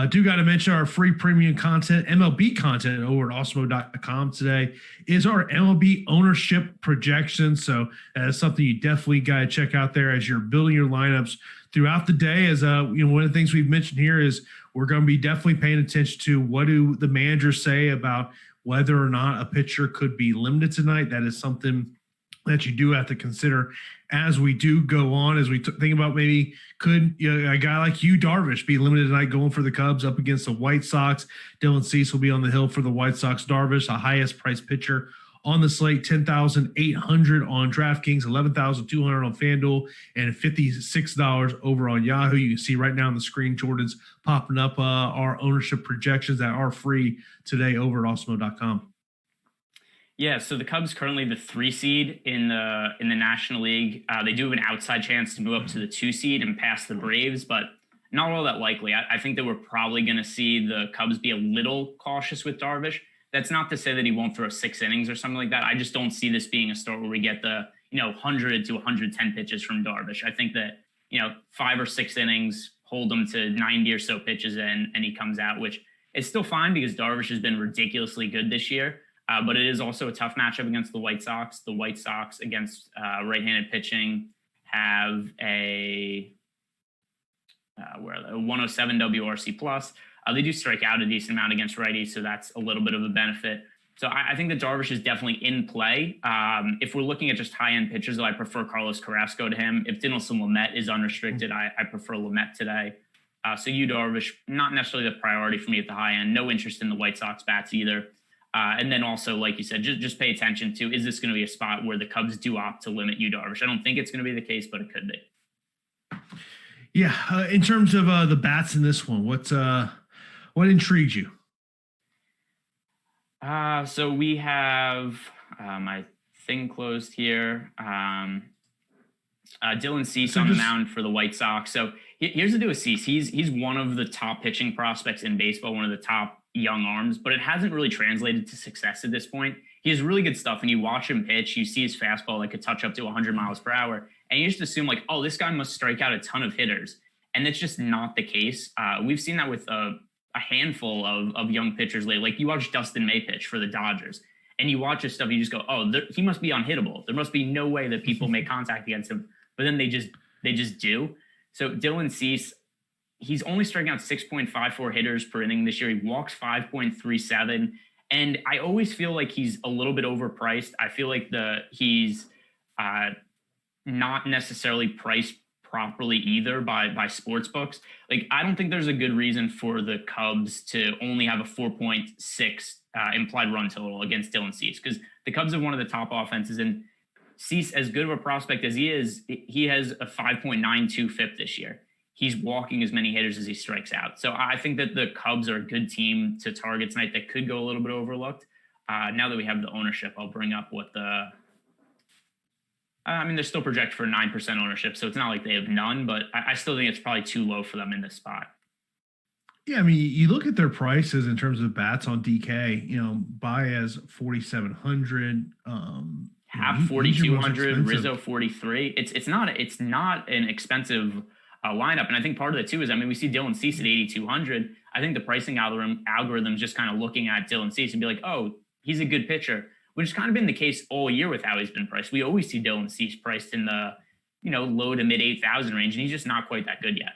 do got to mention our free premium content, MLB content over at Awesemo.com today is our MLB ownership projection. So that's something you definitely got to check out there as you're building your lineups throughout the day. As one of the things we've mentioned here is we're going to be definitely paying attention to what do the managers say about whether or not a pitcher could be limited tonight. That is something that you do have to consider as we do go on, as we think about maybe could a guy like you, Darvish, be limited tonight going for the Cubs up against the White Sox. Dylan Cease will be on the hill for the White Sox. Darvish, the highest priced pitcher on the slate, 10,800 on DraftKings, 11,200 on FanDuel, and $56 over on Yahoo. You can see right now on the screen, Jordan's popping up our ownership projections that are free today over at Awesemo.com. Yeah, so the Cubs currently the 3 seed in the National League. They do have an outside chance to move up to the 2 seed and pass the Braves, but not all that likely. I think that we're probably going to see the Cubs be a little cautious with Darvish. That's not to say that he won't throw 6 innings or something like that. I just don't see this being a start where we get the 100 to 110 pitches from Darvish. I think that 5 or 6 innings, hold him to 90 or so pitches, and he comes out, which is still fine because Darvish has been ridiculously good this year. But it is also a tough matchup against the White Sox. The White Sox against right-handed pitching have a 107 WRC plus. They do strike out a decent amount against righties, so that's a little bit of a benefit. So I think that Darvish is definitely in play. If we're looking at just high-end pitchers, though, I prefer Carlos Carrasco to him. If Dinelson Lamet is unrestricted, I prefer Lamet today. So you, Darvish, not necessarily the priority for me at the high end. No interest in the White Sox bats either. And then also, like you said, just pay attention to, is this going to be a spot where the Cubs do opt to limit Yu Darvish? I don't think it's going to be the case, but it could be. Yeah. In terms of the bats in this one, what intrigued you? So we have my thing closed here. Dylan Cease on the mound for the White Sox. So here's the deal with Cease. He's one of the top pitching prospects in baseball, one of the top young arms, but it hasn't really translated to success at this point. He has really good stuff, and you watch him pitch, you see his fastball that could touch up to 100 miles per hour, and you just assume like, oh, this guy must strike out a ton of hitters, and that's just not the case. We've seen that with a handful of young pitchers lately. Like you watch Dustin May pitch for the Dodgers, and you watch his stuff, you just go, oh, he must be unhittable. There must be no way that people make contact against him, but then they just do. So Dylan Cease, he's only striking out 6.54 hitters per inning this year. He walks 5.37. And I always feel like he's a little bit overpriced. I feel like he's not necessarily priced properly either by sports books. Like, I don't think there's a good reason for the Cubs to only have a 4.6 implied run total against Dylan Cease, because the Cubs have one of the top offenses, and Cease, as good of a prospect as he is, he has a 5.92 FIP this year. He's walking as many hitters as he strikes out. So I think that the Cubs are a good team to target tonight that could go a little bit overlooked. Now that we have the ownership, I'll bring up what they're still projected for 9% ownership, so it's not like they have none, but I still think it's probably too low for them in this spot. Yeah, I mean, you look at their prices in terms of bats on DK, Baez 4,700, Hap 4,200, Rizzo 43. It's not an expensive lineup. And I think part of it too is, we see Dylan Cease at 8,200. I think the pricing algorithm is just kind of looking at Dylan Cease and be like, oh, he's a good pitcher, which has kind of been the case all year with how he's been priced. We always see Dylan Cease priced in the, low to mid 8,000 range, and he's just not quite that good yet.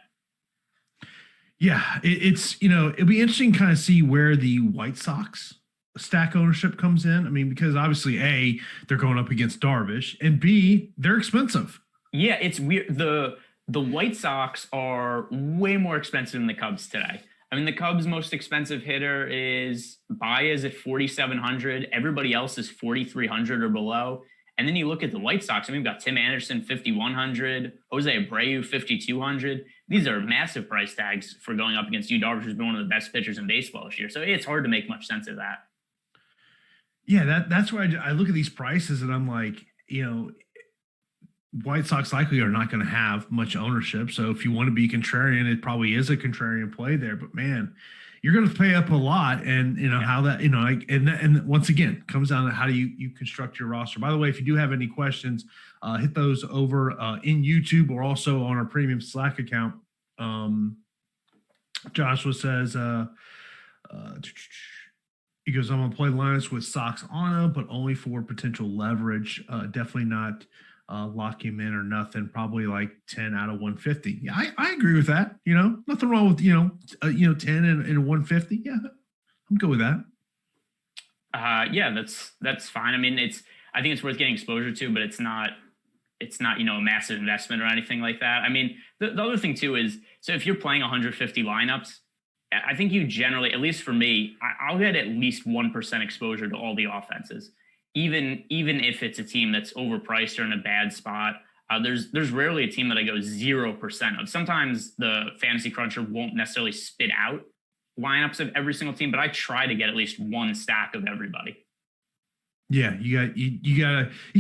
Yeah, it'll be interesting to kind of see where the White Sox stack ownership comes in. Because obviously, A, they're going up against Darvish, and B, they're expensive. Yeah, it's weird. The White Sox are way more expensive than the Cubs today. The Cubs' most expensive hitter is Baez at 4,700. Everybody else is 4,300 or below. And then you look at the White Sox. We've got Tim Anderson, 5,100. Jose Abreu, 5,200. These are massive price tags for going up against Yu Darvish, who's been one of the best pitchers in baseball this year. So it's hard to make much sense of that. Yeah, that's where I look at these prices and I'm like, White Sox likely are not going to have much ownership. So if you want to be contrarian, it probably is a contrarian play there. But man, you're going to pay up a lot, and how that and once again comes down to how do you construct your roster. By the way, if you do have any questions, hit those over in YouTube or also on our premium Slack account. Joshua says he goes, I'm going to play Linus with Sox on him, but only for potential leverage. Definitely not lock him in or nothing. Probably like 10 out of 150. Yeah, I agree with that. Nothing wrong with 10 and 150. Yeah, I'm good with that. Yeah, that's fine. I think it's worth getting exposure to, but it's not, a massive investment or anything like that. I mean, the other thing too is, so if you're playing 150 lineups, I think you generally, at least for me, I'll get at least 1% exposure to all the offenses, even if it's a team that's overpriced or in a bad spot. There's rarely a team that I go 0% of. Sometimes the fantasy cruncher won't necessarily spit out lineups of every single team, but I try to get at least one stack of everybody. Yeah, you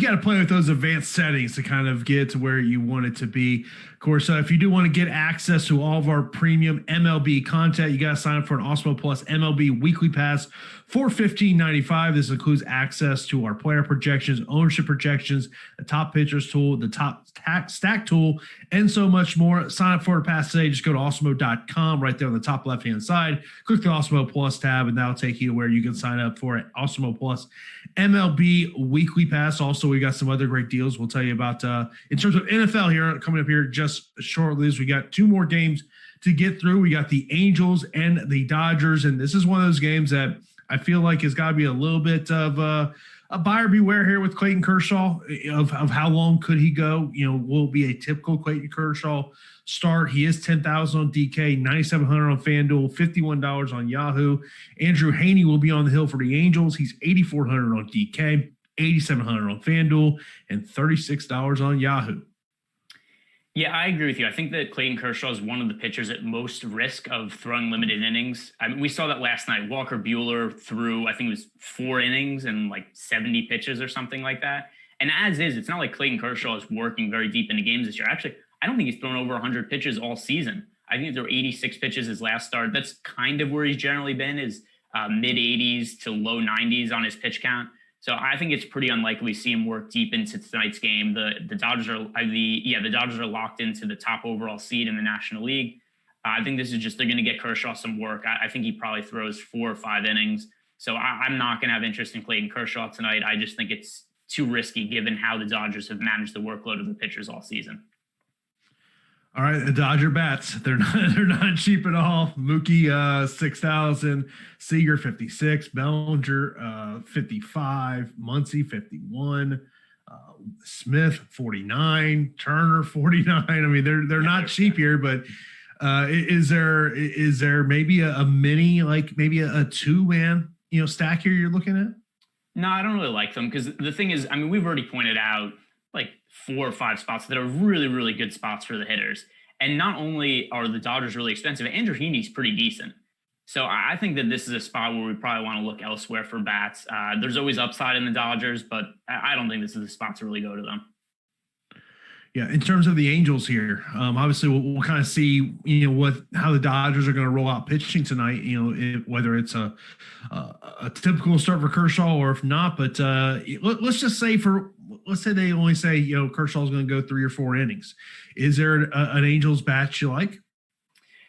gotta play with those advanced settings to kind of get to where you want it to be. Of course, if you do want to get access to all of our premium MLB content, you gotta sign up for an Awesemo Plus MLB Weekly Pass for $15.95. This includes access to our player projections, ownership projections, the top pitchers tool, the top stack tool, and so much more. Sign up for a pass today. Just go to awesemo.com right there on the top left-hand side. Click the Awesemo Plus tab, and that'll take you to where you can sign up for it. Awesemo Plus MLB Weekly Pass. Also, we got some other great deals we'll tell you about in terms of NFL here coming up here just shortly, as we got two more games to get through. We got the Angels and the Dodgers, and this is one of those games that I feel like has got to be a little bit of a buyer beware here with Clayton Kershaw of how long could he go. Will it be a typical Clayton Kershaw start? He is 10,000 on DK, 9,700 on FanDuel, $51 on Yahoo. Andrew Haney will be on the hill for the Angels. He's 8,400 on DK, 8,700 on FanDuel, and $36 on Yahoo. Yeah, I agree with you. I think that Clayton Kershaw is one of the pitchers at most risk of throwing limited innings. I mean, we saw that last night. Walker Buehler threw, I think it was 4 innings and like 70 pitches or something like that. And as is, it's not like Clayton Kershaw is working very deep into games this year. Actually, I don't think he's thrown over 100 pitches all season. I think there were 86 pitches his last start. That's kind of where he's generally been, is mid 80s to low 90s on his pitch count. So I think it's pretty unlikely we see him work deep into tonight's game. The Dodgers are locked into the top overall seed in the National League. I think this is just, they're going to get Kershaw some work. I think he probably throws 4 or 5 innings. So I'm not going to have interest in Clayton Kershaw tonight. I just think it's too risky given how the Dodgers have managed the workload of the pitchers all season. All right, the Dodger Bats, they're not cheap at all. Mookie 6,000, Seager 56, Bellinger 55, Muncy 51, Smith 49, Turner 49. I mean, they're not cheap here, but is there maybe a mini, like maybe a 2-man stack here you're looking at? No, I don't really like them, because the thing is, I mean, we've already pointed out like 4 or 5 spots that are really, really good spots for the hitters. And not only are the Dodgers really expensive, Andrew Heaney's pretty decent. So I think that this is a spot where we probably want to look elsewhere for bats. There's always upside in the Dodgers, but I don't think this is the spot to really go to them. Yeah, in terms of the Angels here, obviously we'll kind of see, how the Dodgers are going to roll out pitching tonight. Whether it's a typical start for Kershaw or if not. But let's just say let's say they only say Kershaw's going to go 3 or 4 innings. Is there an Angels bat you like?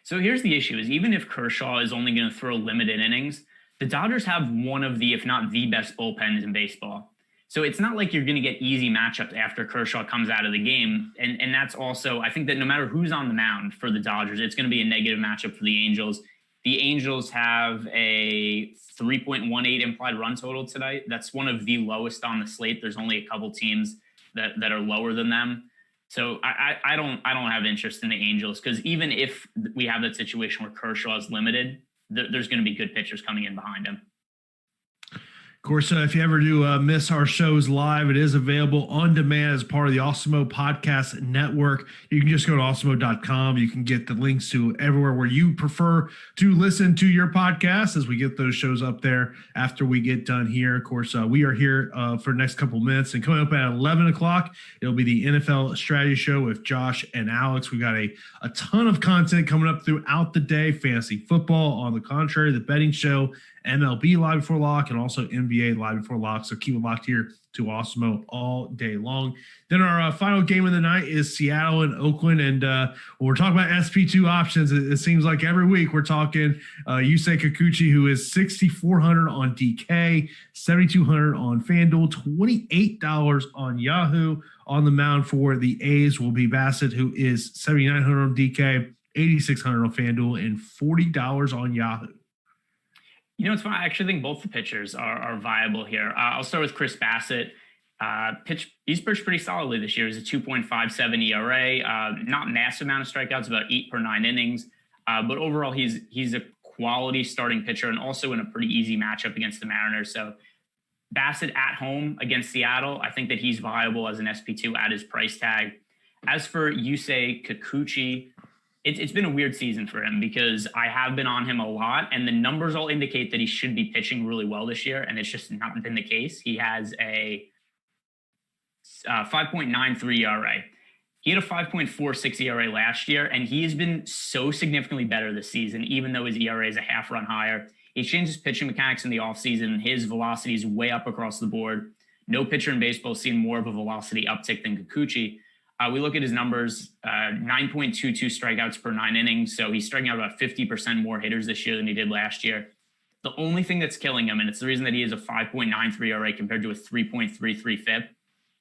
So here's the issue: is even if Kershaw is only going to throw limited innings, the Dodgers have one of the, if not the best bullpens in baseball. So it's not like you're going to get easy matchups after Kershaw comes out of the game. And that's also, I think that no matter who's on the mound for the Dodgers, it's going to be a negative matchup for the Angels. The Angels have a 3.18 implied run total tonight. That's one of the lowest on the slate. There's only a couple teams that are lower than them. So I don't have interest in the Angels, because even if we have that situation where Kershaw is limited, there's going to be good pitchers coming in behind him. Of course, if you ever do miss our shows live, it is available on demand as part of the Awesemo Podcast Network. You can just go to awesemo.com. You can get the links to everywhere where you prefer to listen to your podcast, as we get those shows up there after we get done here. Of course, we are here for the next couple minutes. And coming up at 11 o'clock, it'll be the NFL Strategy Show with Josh and Alex. We've got a ton of content coming up throughout the day. Fantasy football, on the contrary, the betting show, MLB Live Before Lock, and also NBA Live Before Lock. So keep it locked here to Awesemo all day long. Then our final game of the night is Seattle and Oakland. And when we're talking about SP2 options, it seems like every week we're talking Yusei Kikuchi, who is 6,400 on DK, 7,200 on FanDuel, $28 on Yahoo. On the mound for the A's will be Bassett, who is 7,900 on DK, 8,600 on FanDuel, and $40 on Yahoo. It's fun. I actually think both the pitchers are viable here. I'll start with Chris Bassett. He's pitched pretty solidly this year. He's a 2.57 ERA, not massive amount of strikeouts, about 8 per 9 innings. But overall, he's a quality starting pitcher and also in a pretty easy matchup against the Mariners. So Bassett at home against Seattle, I think that he's viable as an SP2 at his price tag. As for Yusei Kikuchi, it's been a weird season for him because I have been on him a lot, and the numbers all indicate that he should be pitching really well this year, and it's just not been the case. He has a 5.93 ERA. He had a 5.46 ERA last year, and he has been so significantly better this season, even though his ERA is a half run higher. He changed his pitching mechanics in the offseason. His velocity is way up across the board. No pitcher in baseball has seen more of a velocity uptick than Kikuchi. We look at his numbers, 9.22 strikeouts per 9 innings. So he's striking out about 50% more hitters this year than he did last year. The only thing that's killing him, and it's the reason that he has a 5.93 ERA compared to a 3.33 FIP,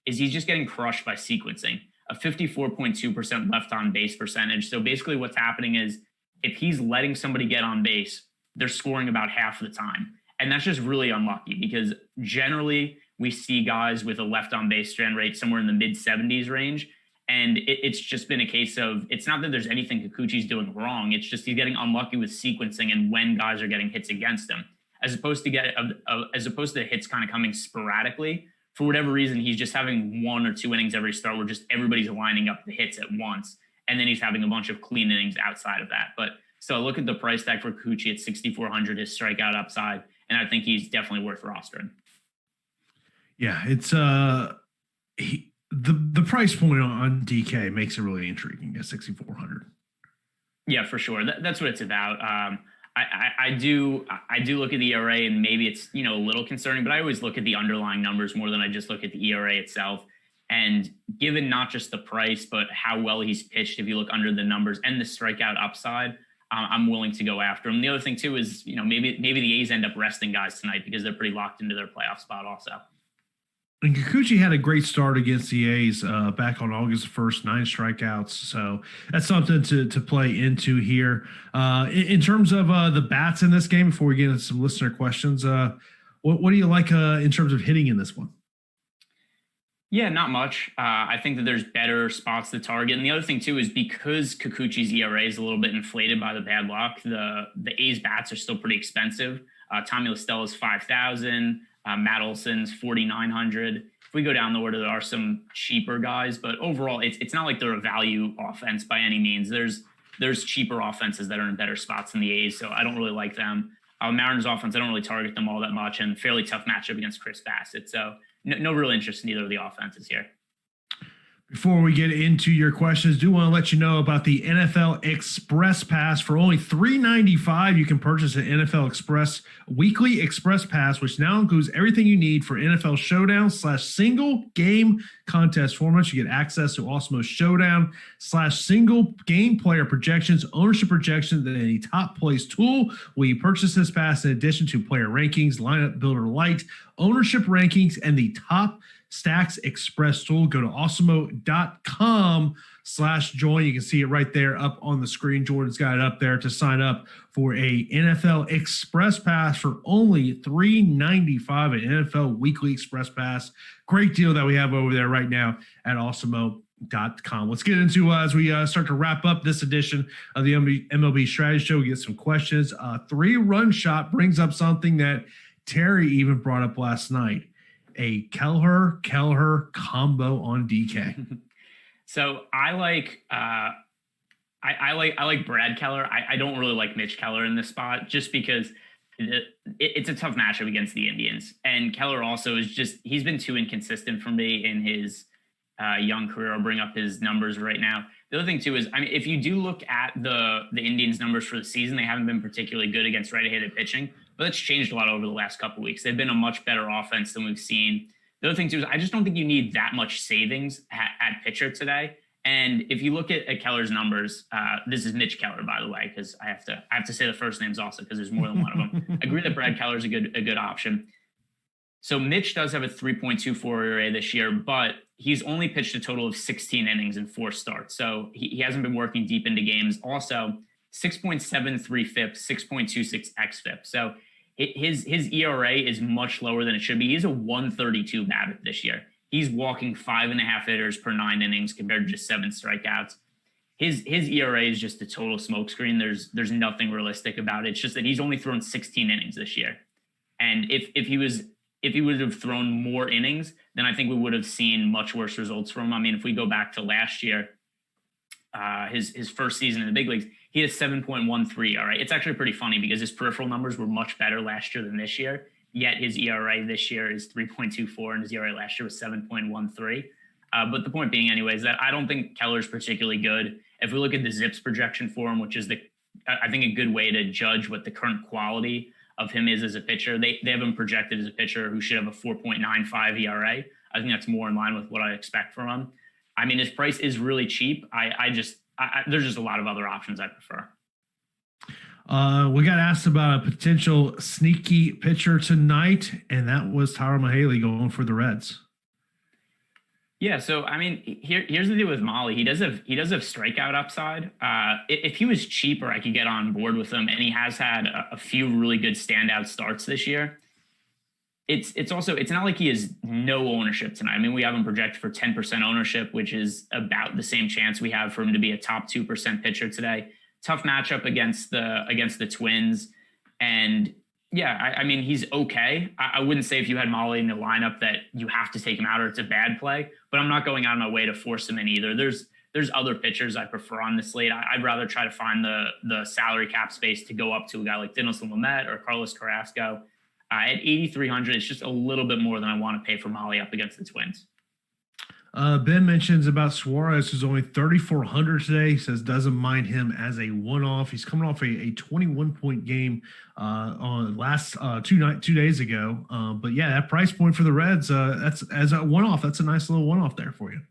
is he's just getting crushed by sequencing. A 54.2% left on base percentage. So basically what's happening is if he's letting somebody get on base, they're scoring about half the time. And that's just really unlucky because generally we see guys with a left on base strand rate somewhere in the mid 70s range. And it's just been a case of, it's not that there's anything Kikuchi's doing wrong. It's just he's getting unlucky with sequencing and when guys are getting hits against him, as opposed to hits kind of coming sporadically. For whatever reason, he's just having 1 or 2 innings every start where just everybody's lining up the hits at once. And then he's having a bunch of clean innings outside of that. But so look at the price tag for Kikuchi at 6,400, his strikeout upside. And I think he's definitely worth rostering. Yeah, it's the price point on DK makes it really intriguing at 6,400. Yeah, for sure. That's what it's about. I do look at the ERA and maybe it's, a little concerning, but I always look at the underlying numbers more than I just look at the ERA itself. And given not just the price, but how well he's pitched, if you look under the numbers and the strikeout upside, I'm willing to go after him. The other thing too is, maybe the A's end up resting guys tonight because they're pretty locked into their playoff spot also. And Kikuchi had a great start against the A's back on August 1st, 9 strikeouts. So that's something to play into here. In terms of the bats in this game, before we get into some listener questions, what do you like in terms of hitting in this one? Yeah, not much. I think that there's better spots to target. And the other thing, too, is because Kikuchi's ERA is a little bit inflated by the bad luck, the A's bats are still pretty expensive. Tommy La Stella's $5,000. Matt Olson's 4,900. If we go down the order, there are some cheaper guys, but overall, it's not like they're a value offense by any means. There's cheaper offenses that are in better spots than the A's, so I don't really like them. Mariners offense, I don't really target them all that much, and fairly tough matchup against Chris Bassett. So no real interest in either of the offenses here. Before we get into your questions, do want to let you know about the NFL Express Pass. For only $3.95, you can purchase an NFL Express weekly Express Pass, which now includes everything you need for NFL Showdown / single game contest formats. You get access to Awesemo Showdown / single game player projections, ownership projections, and a top plays tool. Will you purchase this pass in addition to player rankings, lineup builder light, ownership rankings, and the top Stacks Express tool? Go to awesemo.com/join. You can see it right there up on the screen. Jordan's got it up there to sign up for a NFL Express Pass for only $3.95, an NFL Weekly Express Pass. Great deal that we have over there right now at awesemo.com. Let's get into as we start to wrap up this edition of the MLB Strategy Show. We get some questions. 3-run shot brings up something that Terry even brought up last night. A Keller combo on DK. So I like Brad Keller. I don't really like Mitch Keller in this spot just because it's a tough matchup against the Indians. And Keller also he's been too inconsistent for me in his young career. I'll bring up his numbers right now. The other thing too is, if you do look at the Indians numbers for the season, they haven't been particularly good against right-handed pitching. But it's changed a lot over the last couple of weeks. They've been a much better offense than we've seen. The other thing, too, is I just don't think you need that much savings at pitcher today. And if you look at Keller's numbers, this is Mitch Keller, by the way, because I have to say the first names also because there's more than one of them. I agree that Brad Keller is a good option. So Mitch does have a 3.24 ERA this year, but he's only pitched a total of 16 innings in 4 starts. So he hasn't been working deep into games. Also, 6.73 FIP, 6.26 xFIP. So his ERA is much lower than it should be. He's a 132 BABIP this year. He's walking 5.5 hitters per 9 innings compared to just 7 strikeouts. His ERA is just a total smokescreen. There's nothing realistic about it. It's just that he's only thrown 16 innings this year. And if he would have thrown more innings, then I think we would have seen much worse results from him. I mean, if we go back to last year, his first season in the big leagues, he had a 7.13. All right, it's actually pretty funny because his peripheral numbers were much better last year than this year. Yet his ERA this year is 3.24, and his ERA last year was 7.13. But the point being, anyways, that I don't think Keller's particularly good. If we look at the ZiPS projection for him, which is I think a good way to judge what the current quality of him is as a pitcher, they have him projected as a pitcher who should have a 4.95 ERA. I think that's more in line with what I expect from him. I mean, his price is really cheap. There's just a lot of other options I prefer. We got asked about a potential sneaky pitcher tonight, and that was Tyler Mahaley going for the Reds. Yeah, so I mean, here's the deal with Molly. He does have strikeout upside. If he was cheaper, I could get on board with him, and he has had a few really good standout starts this year. It's not like he has no ownership tonight. I mean, we have him projected for 10% ownership, which is about the same chance we have for him to be a top 2% pitcher today. Tough matchup against the Twins, and yeah, I mean, he's okay. I wouldn't say if you had Molly in the lineup that you have to take him out or it's a bad play, but I'm not going out of my way to force him in either. There's other pitchers I prefer on this slate. I'd rather try to find the salary cap space to go up to a guy like Dinelson Lamet or Carlos Carrasco. At 8,300, it's just a little bit more than I want to pay for Molly up against the Twins. Ben mentions about Suarez, who's only 3,400 today. He says doesn't mind him as a one-off. He's coming off a 21-point game on last 2 days ago. But yeah, that price point for the Reds, that's as a one-off. That's a nice little one-off there for you.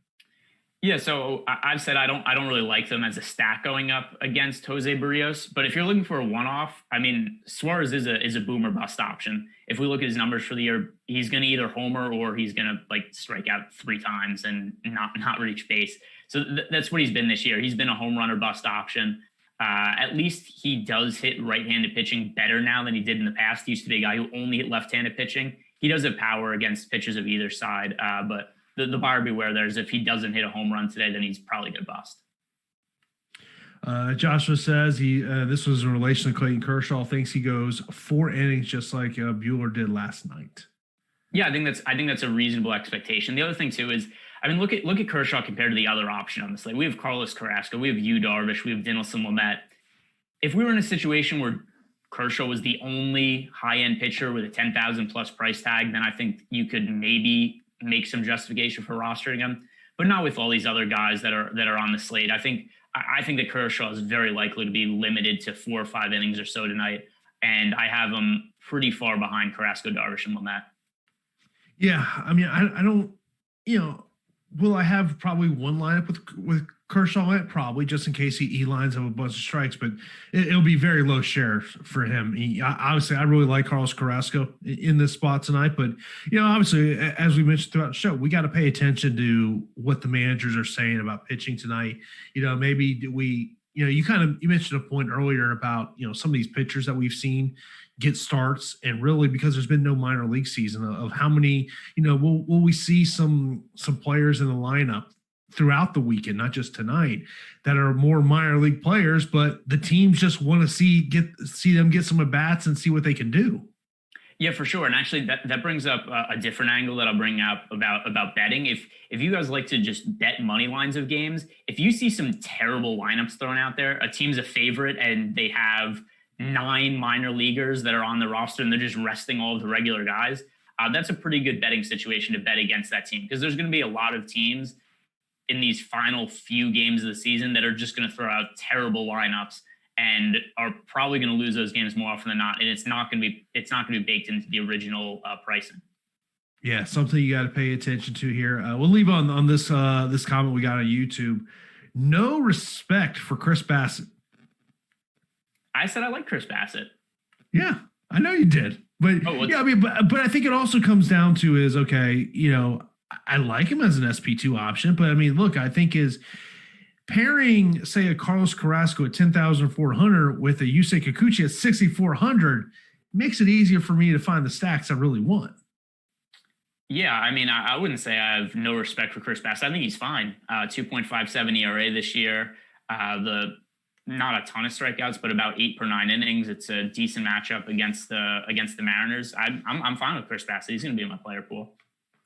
Yeah, so I've said I don't really like them as a stack going up against Jose Barrios, but if you're looking for a one-off, I mean, Suarez is a boomer bust option. If we look at his numbers for the year, he's going to either homer or he's going to strike out 3 times and not reach base. So that's what he's been this year. He's been a home run or bust option. At least he does hit right-handed pitching better now than he did in the past. He used to be a guy who only hit left-handed pitching. He does have power against pitchers of either side, but the buyer beware there is if he doesn't hit a home run today, then he's probably going to bust. Joshua says this was in relation to Clayton Kershaw. Thinks he goes 4 innings just like Buehler did last night. Yeah, I think that's a reasonable expectation. The other thing too is, I mean, look at Kershaw compared to the other option on the slate. We have Carlos Carrasco, we have Yu Darvish, we have Dinelson Lamet. If we were in a situation where Kershaw was the only high-end pitcher with a 10,000 plus price tag, then I think you could maybe make some justification for rostering him, but not with all these other guys that are on the slate. I think that Kershaw is very likely to be limited to 4 or 5 innings or so tonight, and I have him pretty far behind Carrasco, Darvish, and Lamet. Yeah, I mean, I don't, will I have probably one lineup with Kershaw in it? Probably, just in case he lines up a bunch of strikes, but it'll be very low share for him. Obviously, I really like Carlos Carrasco in this spot tonight, but, obviously, as we mentioned throughout the show, we got to pay attention to what the managers are saying about pitching tonight. Maybe you mentioned a point earlier about, some of these pitchers that we've seen get starts, and really because there's been no minor league season of how many, will we see some players in the lineup throughout the weekend, not just tonight, that are more minor league players, but the teams just want to see them get some at bats and see what they can do. Yeah, for sure. And actually that brings up a different angle that I'll bring up about betting. If you guys like to just bet money lines of games, if you see some terrible lineups thrown out there, a team's a favorite and they have 9 minor leaguers that are on the roster and they're just resting all of the regular guys, that's a pretty good betting situation to bet against that team, because there's going to be a lot of teams in these final few games of the season that are just going to throw out terrible lineups and are probably going to lose those games more often than not. And it's not going to be baked into the original pricing. Yeah, something you got to pay attention to here. We'll leave on this comment we got on YouTube. No respect for Chris Bassett. I said I like Chris Bassett. Yeah, I know you did, but but I think it also comes down to is, okay, I like him as an SP2 option, but I mean, look, I think is pairing, say, a Carlos Carrasco at 10,400 with a Yusei Kikuchi at 6,400 makes it easier for me to find the stacks I really want. Yeah, I mean, I wouldn't say I have no respect for Chris Bassett. I think he's fine. 2.57 ERA this year. The not a ton of strikeouts, but about 8 per 9 innings. It's a decent matchup against the Mariners. I'm fine with Chris Bassett. He's going to be in my player pool.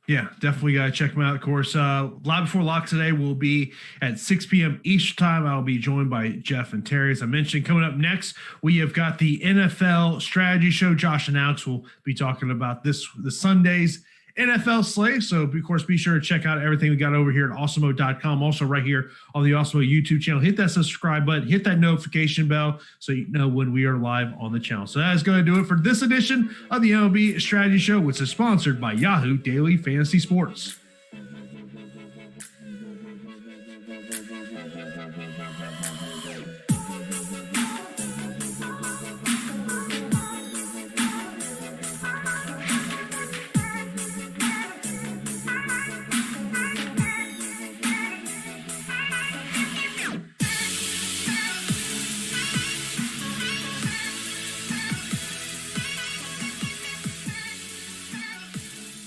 Yeah, definitely got to check him out. Of course, Live Before Lock today will be at 6 p.m. Eastern time. I'll be joined by Jeff and Terry. As I mentioned, coming up next, we have got the NFL Strategy Show. Josh and Alex will be talking about the Sunday's NFL slate. So, of course, be sure to check out everything we got over here at Awesemo.com. Also, right here on the Awesemo YouTube channel. Hit that subscribe button, hit that notification bell so you know when we are live on the channel. So, that is going to do it for this edition of the MLB Strategy Show, which is sponsored by Yahoo Daily Fantasy Sports.